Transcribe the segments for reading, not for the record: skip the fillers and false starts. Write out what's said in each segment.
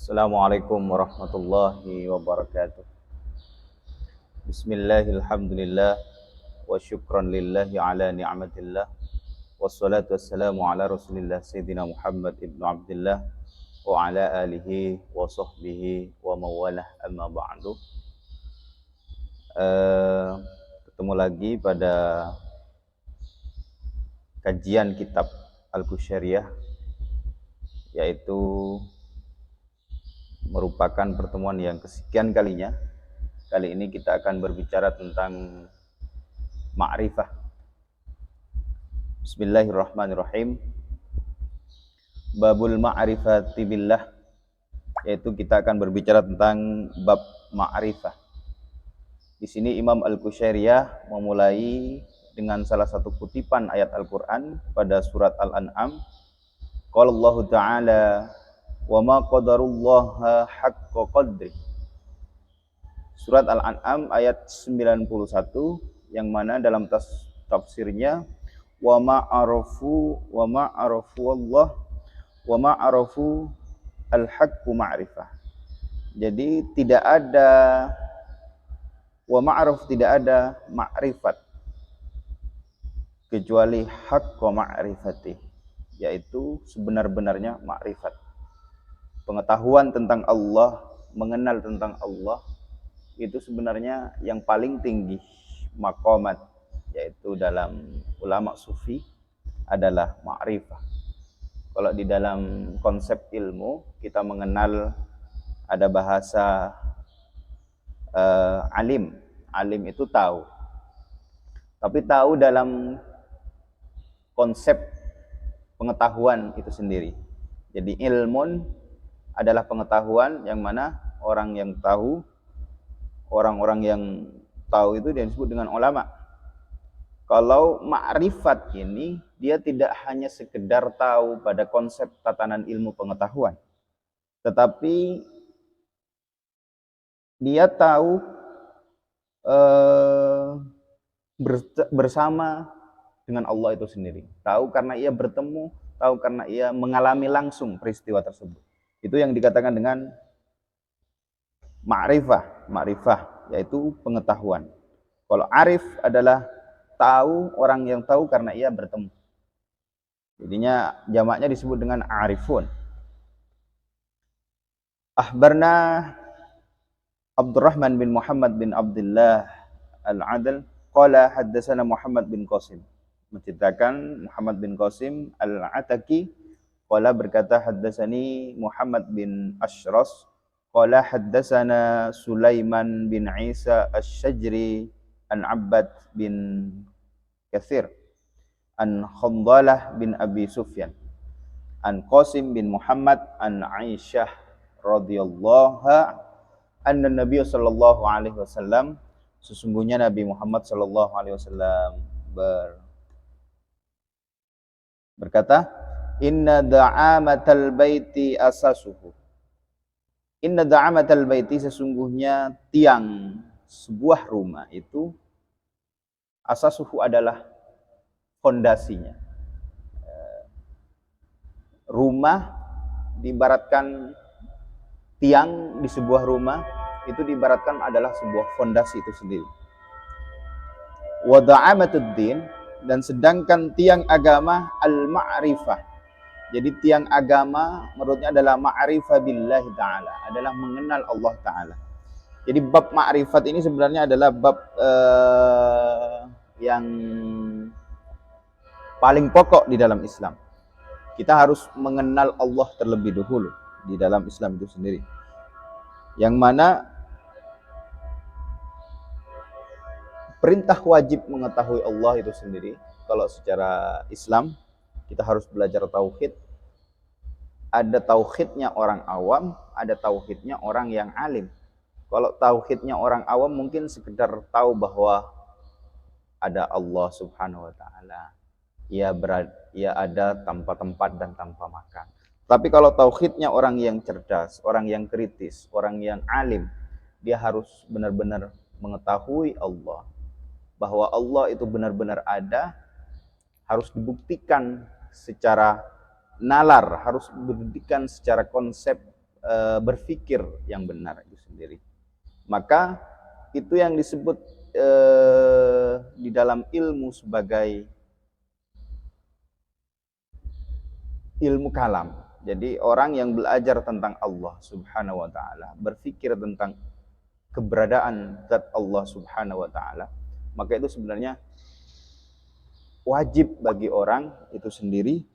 Assalamualaikum warahmatullahi wabarakatuh. Bismillahirrahmanirrahim. Wa syukran lillahi ala ni'matillah. Wassalatu wassalamu ala rasulillah Sayyidina Muhammad ibn Abdullah wa ala alihi wa sahbihi wa mawalah amma ba'du. Ketemu lagi pada kajian kitab Al-Qusyariyah, yaitu merupakan pertemuan yang kesekian kalinya. Kali ini kita akan berbicara tentang ma'rifah. Bismillahirrahmanirrahim. Babul ma'rifati billah, yaitu kita akan berbicara tentang bab ma'rifah. Di sini Imam Al-Qusyariyah memulai dengan salah satu kutipan ayat Al-Qur'an pada surat Al-An'am. Qala Allah Ta'ala wa ma qadarullaha haqqa qadri. Surat Al-An'am ayat 91, yang mana dalam tafsirnya wa ma arafu Allah wa ma arafu al-haqqu ma'rifah. Jadi tidak ada wa ma'ruf, tidak ada ma'rifat kecuali haqqa ma'rifati, yaitu sebenar-benarnya ma'rifat. Pengetahuan tentang Allah, mengenal tentang Allah, itu sebenarnya yang paling tinggi maqamat, yaitu dalam ulama sufi adalah ma'rifah. Kalau di dalam konsep ilmu kita mengenal ada bahasa alim. Alim itu tahu. Tapi tahu dalam konsep pengetahuan itu sendiri. Jadi ilmun adalah pengetahuan yang mana orang-orang yang tahu itu disebut dengan ulama. Kalau ma'rifat ini, dia tidak hanya sekedar tahu pada konsep tatanan ilmu pengetahuan, tetapi dia tahu bersama dengan Allah itu sendiri. Tahu karena ia bertemu, tahu karena ia mengalami langsung peristiwa tersebut. Itu yang dikatakan dengan ma'rifah, yaitu pengetahuan. Kalau arif adalah tahu, orang yang tahu karena ia bertemu. Jadinya jamaknya disebut dengan arifun. Akhbarna Abdurrahman bin Muhammad bin Abdullah Al-Adl qala haddatsana Muhammad bin Qasim. Menceritakan Muhammad bin Qasim Al-Ataki qala berkata haddatsani Muhammad bin Ashras qala haddatsana Sulaiman bin Isa Asy-Syajri an Abbad bin Katsir an Khandalah bin Abi Sufyan an Qasim bin Muhammad an Aisyah radhiyallahu anna Nabi sallallahu alaihi wasallam, sesungguhnya Nabi Muhammad sallallahu alaihi wasallam berkata, inna da'amatal baiti asasuhu. Inna da'amatal baiti, sesungguhnya tiang sebuah rumah itu asasuhu adalah fondasinya. Rumah diibaratkan, tiang di sebuah rumah itu diibaratkan adalah sebuah fondasi itu sendiri. Wa da'amatuddin, dan sedangkan tiang agama al-ma'rifah. Jadi tiang agama menurutnya adalah ma'rifah billahi ta'ala, adalah mengenal Allah ta'ala. Jadi bab ma'rifat ini sebenarnya adalah bab yang paling pokok di dalam Islam. Kita harus mengenal Allah terlebih dahulu di dalam Islam itu sendiri. Yang mana perintah wajib mengetahui Allah itu sendiri. Kalau secara Islam kita harus belajar tauhid. Ada tauhidnya orang awam, ada tauhidnya orang yang alim. Kalau tauhidnya orang awam mungkin sekedar tahu bahwa ada Allah Subhanahu wa taala. Ia ada tanpa tempat dan tanpa makan. Tapi kalau tauhidnya orang yang cerdas, orang yang kritis, orang yang alim, dia harus benar-benar mengetahui Allah, bahwa Allah itu benar-benar ada, harus dibuktikan secara nalar, harus dibuktikan secara konsep berpikir yang benar itu sendiri. Maka itu yang disebut di dalam ilmu sebagai ilmu kalam. Jadi orang yang belajar tentang Allah Subhanahu wa taala, berpikir tentang keberadaan zat Allah Subhanahu wa taala, maka itu sebenarnya wajib bagi orang itu sendiri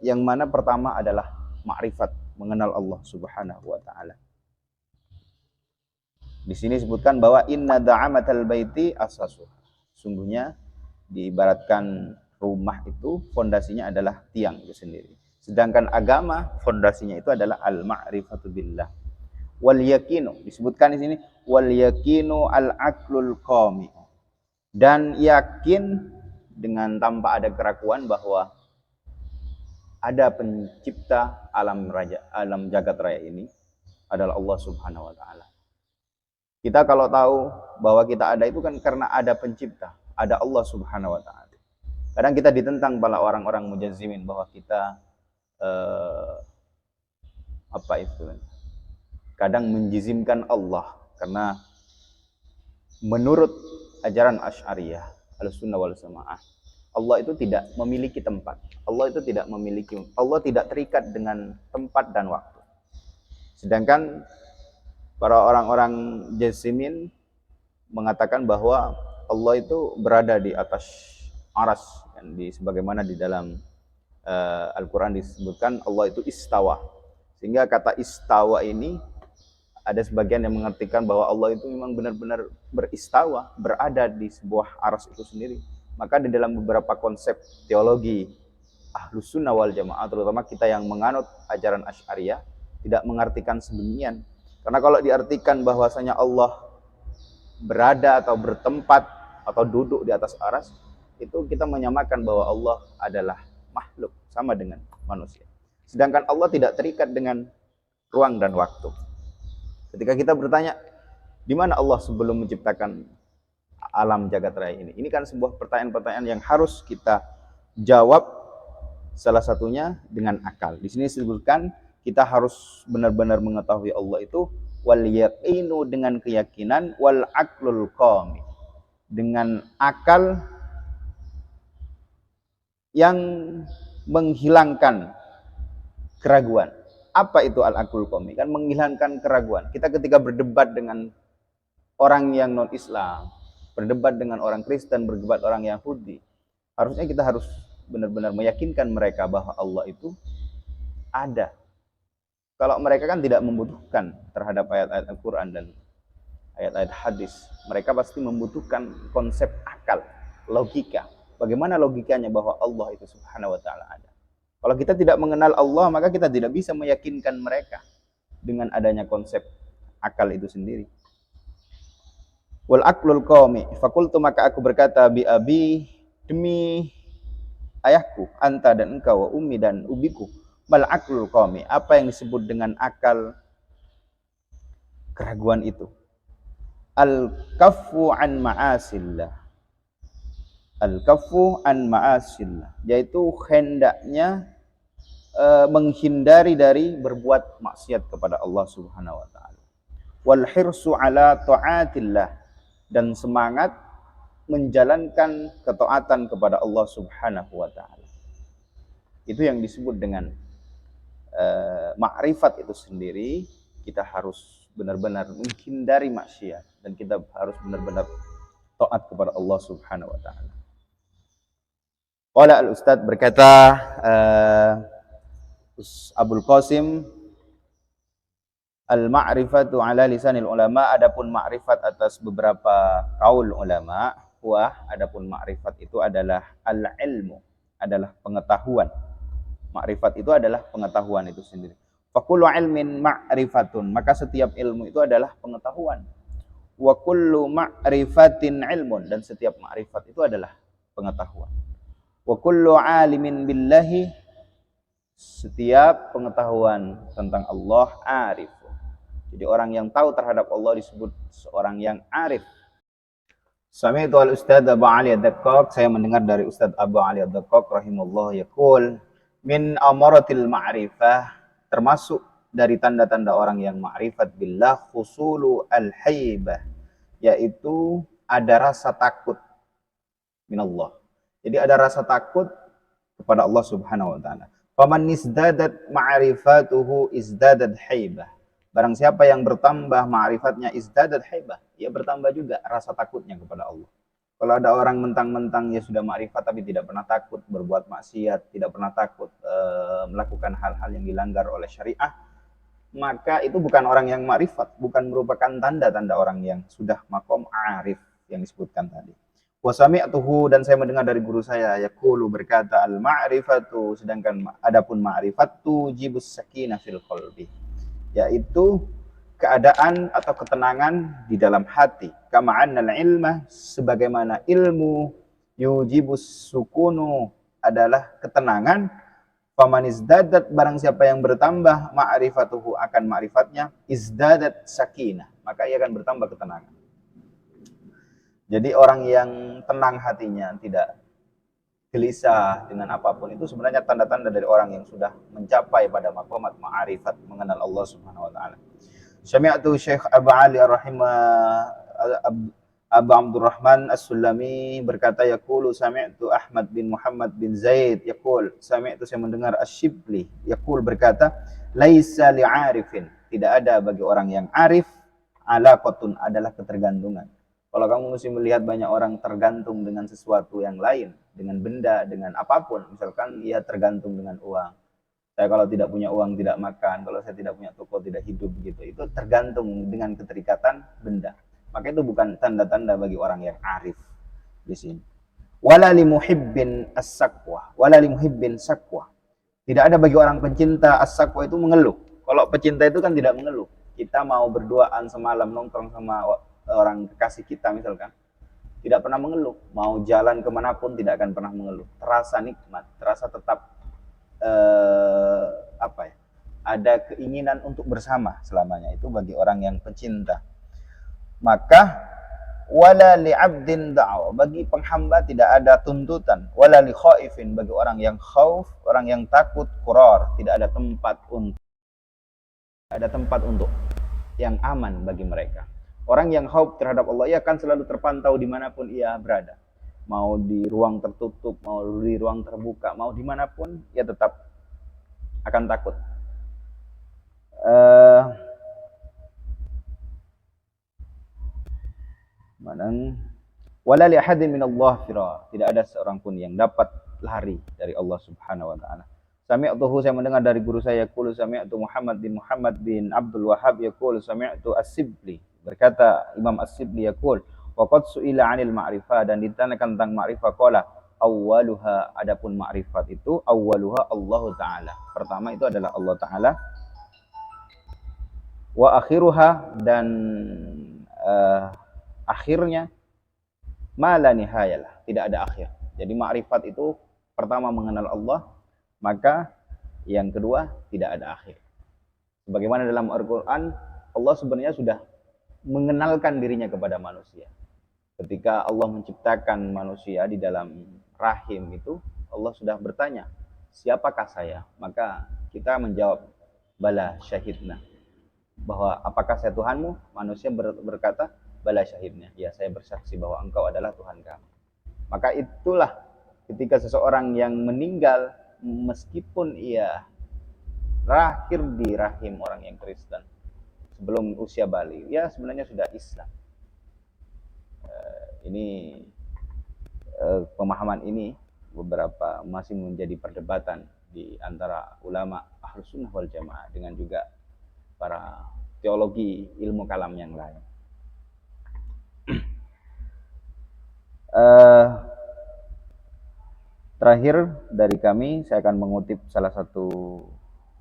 yang mana pertama adalah ma'rifat, mengenal Allah Subhanahu wa taala. Di sini disebutkan bahwa inna da'amatal baiti asasuha. Sungguhnya diibaratkan rumah itu fondasinya adalah tiang itu sendiri. Sedangkan agama fondasinya itu adalah al-ma'rifatu billah. Wal yakinu, disebutkan di sini wal yakinu al-aqlul qami. Dan yakin dengan tanpa ada keraguan bahwa ada pencipta alam jagat raya ini adalah Allah Subhanahu wa taala. Kita kalau tahu bahwa kita ada itu kan karena ada pencipta, ada Allah Subhanahu wa taala. Kadang kita ditentang pada orang-orang mujazzimin bahwa kita kadang menjizimkan Allah, karena menurut ajaran Asy'ariyah, Ahlussunnah wal Jamaah, Allah itu tidak memiliki tempat. Allah tidak terikat dengan tempat dan waktu. Sedangkan para orang-orang jazzimin mengatakan bahwa Allah itu berada di atas aras, sebagaimana di dalam Al-Quran disebutkan Allah itu istawa. Sehingga kata istawa ini ada sebagian yang mengartikan bahwa Allah itu memang benar-benar beristawa, berada di sebuah aras itu sendiri. Maka di dalam beberapa konsep teologi Ahlussunnah wal Jamaah, terutama kita yang menganut ajaran Asy'ariyah, tidak mengartikan sedemikian. Karena kalau diartikan bahwasanya Allah berada atau bertempat atau duduk di atas aras, itu kita menyamakan bahwa Allah adalah makhluk, sama dengan manusia. Sedangkan Allah tidak terikat dengan ruang dan waktu. Ketika kita bertanya, di mana Allah sebelum menciptakan alam jagat raya ini? Ini kan sebuah pertanyaan-pertanyaan yang harus kita jawab, salah satunya dengan akal. Di sini disebutkan kita harus benar-benar mengetahui Allah itu wal yaqinu, dengan keyakinan, wal aqlul qami, dengan akal yang menghilangkan keraguan. Apa itu al-aqlul qami? Kan menghilangkan keraguan. Kita ketika berdebat dengan orang yang non-Islam, berdebat dengan orang Kristen, berdebat orang Yahudi, harusnya kita harus benar-benar meyakinkan mereka bahwa Allah itu ada. Kalau mereka kan tidak membutuhkan terhadap ayat-ayat Al-Quran dan ayat-ayat hadis, mereka pasti membutuhkan konsep akal, logika. Bagaimana logikanya bahwa Allah itu Subhanahu wa ta'ala ada? Kalau kita tidak mengenal Allah, maka kita tidak bisa meyakinkan mereka dengan adanya konsep akal itu sendiri. Wal aqlul qawmi, fakultu, maka aku berkata, bi abi, demi ayahku, anta dan engkau, wa ummi dan ubiku, mal aqlul qawmi, apa yang disebut dengan akal keraguan itu? Al-kaffu an ma'asillah. Al-kaffu an ma'asillah, yaitu hendaknya menghindari dari berbuat maksiat kepada Allah Subhanahu wa taala. Wal hirsu ala ta'atillah, dan semangat menjalankan ketaatan kepada Allah Subhanahu wa taala. Itu yang disebut dengan makrifat itu sendiri. Kita harus benar-benar menghindari maksiat dan kita harus benar-benar taat kepada Allah Subhanahu wa taala. Qala al-Ustadz, berkata Abul Qasim, al-ma'rifatu ala lisanil ulama, adapun ma'rifat atas beberapa kaul ulama, adapun ma'rifat itu adalah al-ilmu, adalah pengetahuan. Ma'rifat itu adalah pengetahuan itu sendiri. Fa kullu ilmin ma'rifatun, maka setiap ilmu itu adalah pengetahuan. Wa kullu ma'rifatin ilmun, dan setiap ma'rifat itu adalah pengetahuan. Wa kullu alimin billahi, setiap pengetahuan tentang Allah arif. Jadi orang yang tahu terhadap Allah disebut seorang yang arif. Sami'tu al-Ustadz Abu Ali Ad-Daqqaq, saya mendengar dari Ustadz Abu Ali Ad-Daqqaq rahimahullah yaqul, min amaratil ma'rifah, termasuk dari tanda-tanda orang yang ma'rifat billah husulu al-haibah, yaitu ada rasa takut minallah. Jadi ada rasa takut kepada Allah Subhanahu wa taala. Faman izdadat ma'rifatuhu izdadat haibah. Barang siapa yang bertambah ma'rifatnya izdadat haibah, ia bertambah juga rasa takutnya kepada Allah. Kalau ada orang mentang-mentang ya sudah ma'rifat tapi tidak pernah takut berbuat maksiat, tidak pernah takut melakukan hal-hal yang dilanggar oleh syariah, maka itu bukan orang yang ma'rifat, bukan merupakan tanda-tanda orang yang sudah maqam arif yang disebutkan tadi. Wa sami'tuhu, dan saya mendengar dari guru saya yaqulu, berkata, al ma'rifatu, sedangkan adapun ma'rifat tujibus sakinah fil qalbi, yaitu keadaan atau ketenangan di dalam hati. Kama annal ilma, sebagaimana ilmu yujibus sukunu adalah ketenangan. Faman izdadat, barang siapa yang bertambah ma'rifatuhu akan ma'rifatnya, izdadat sakinah, maka ia akan bertambah ketenangan. Jadi orang yang tenang hatinya, tidak gelisah dengan apapun, itu sebenarnya tanda-tanda dari orang yang sudah mencapai pada maqamat ma'rifat, mengenal Allah Subhanahu wa taala. Sami'tu Syekh Abu Ali Abu Abdurrahman As-Sulami berkata, yaqulu sami'tu Ahmad bin Muhammad bin Zaid yaqul, sami'tu, saya mendengar Asy-Syibli yaqul, berkata, laisa li'arifin, tidak ada bagi orang yang arif, alaqatun, adalah ketergantungan. Kalau kamu mesti melihat banyak orang tergantung dengan sesuatu yang lain, dengan benda, dengan apapun, misalkan ia tergantung dengan uang. Saya kalau tidak punya uang tidak makan, kalau saya tidak punya toko tidak hidup, gitu. Itu tergantung dengan keterikatan benda. Maka itu bukan tanda-tanda bagi orang yang arif di sini. Wala li muhibbin as-saqwa, wala li muhibbin saqwa. Tidak ada bagi orang pencinta as-saqwa itu mengeluh. Kalau pecinta itu kan tidak mengeluh. Kita mau berduaan semalam nongkrong sama orang kekasih kita misalkan, tidak pernah mengeluh. Mau jalan kemanapun tidak akan pernah mengeluh. Terasa nikmat, terasa tetap ada keinginan untuk bersama selamanya. Itu bagi orang yang pecinta. Maka wala li 'abdin da'wa, bagi penghamba tidak ada tuntutan. Wala li khaifin, bagi orang yang khauf, orang yang takut, qurar, tidak ada tempat untuk yang aman bagi mereka. Orang yang khauf terhadap Allah, ia akan selalu terpantau dimanapun ia berada. Mau di ruang tertutup, mau di ruang terbuka, mau dimanapun, ia tetap akan takut. Wala li ahadin minallah firar, tidak ada seorang pun yang dapat lari dari Allah Subhanahu wa taala. Sami'tuhu, saya mendengar dari guru saya yaqulu, sami'tu Muhammad bin Abdul Wahhab yaqul, sami'tu As-Sibli, berkata Imam As-Sibli yaqul, wa qad su'ila 'anil ma'rifah, dan ditanyakan tentang ma'rifah, qala awwaluha, adapun ma'rifat itu awwaluha Allah taala, pertama itu adalah Allah taala, wa akhiruha, dan akhirnya mala nihayalah, tidak ada akhir. Jadi makrifat itu pertama mengenal Allah, maka yang kedua tidak ada akhir. Sebagaimana dalam Al-Quran, Allah sebenarnya sudah mengenalkan dirinya kepada manusia. Ketika Allah menciptakan manusia di dalam rahim itu, Allah sudah bertanya, siapakah saya? Maka kita menjawab, bala syahidna, bahwa apakah saya Tuhanmu? Manusia berkata, bala syahidna, ya saya bersaksi bahwa engkau adalah Tuhan kami. Maka itulah ketika seseorang yang meninggal, meskipun ia lahir di rahim orang yang Kristen sebelum usia balik, ya sebenarnya sudah Islam. Pemahaman ini beberapa masih menjadi perdebatan di antara ulama Ahlus Sunnah wal Jamaah dengan juga para teologi ilmu kalam yang lain. Terakhir dari kami, saya akan mengutip salah satu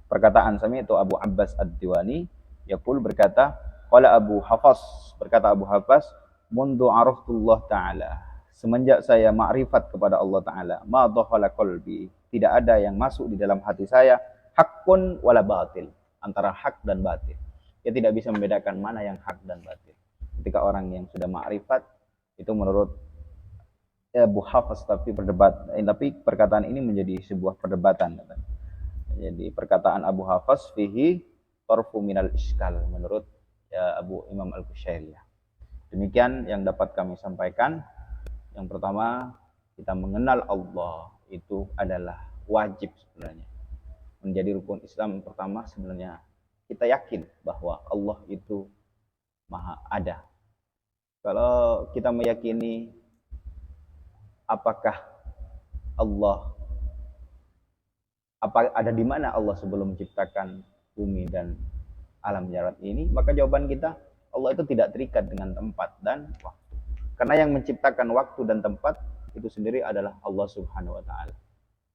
perkataan sami, itu Abu Abbas Ad-Diwani yaqul, berkata, qala Abu Hafs, berkata Abu Hafs, mundu araftullah ta'ala, semenjak saya makrifat kepada Allah Ta'ala, ma dakhala qalbi, tidak ada yang masuk di dalam hati saya, haqqun wala batil, antara hak dan batil. Dia tidak bisa membedakan mana yang hak dan batil. Ketika orang yang sudah makrifat, itu menurut Abu Hafs, tapi perkataan ini menjadi sebuah perdebatan. Jadi perkataan Abu Hafs fihi tarfu minal iskal menurut ya, Abu Imam Al-Qushairiyah. Demikian yang dapat kami sampaikan. Yang pertama, kita mengenal Allah itu adalah wajib sebenarnya. Menjadi rukun Islam pertama sebenarnya kita yakin bahwa Allah itu maha ada. Kalau kita meyakini apakah Allah ada di mana Allah sebelum menciptakan bumi dan alam jarat ini, maka jawaban kita Allah itu tidak terikat dengan tempat dan waktu. Karena yang menciptakan waktu dan tempat itu sendiri adalah Allah Subhanahu wa taala.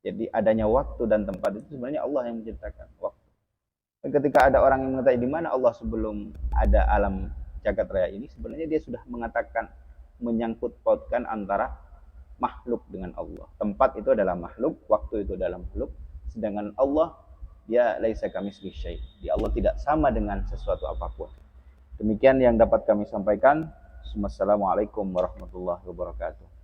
Jadi adanya waktu dan tempat itu sebenarnya Allah yang menciptakan waktu. Dan ketika ada orang yang mengatakan di mana Allah sebelum ada alam jagat raya ini, sebenarnya dia sudah mengatakan menyangkut pautkan antara makhluk dengan Allah. Tempat itu adalah makhluk, waktu itu adalah makhluk, sedangkan Allah dia laisa kamitslihi syai'. Dia Allah tidak sama dengan sesuatu apapun. Demikian yang dapat kami sampaikan. Wassalamualaikum warahmatullahi wabarakatuh.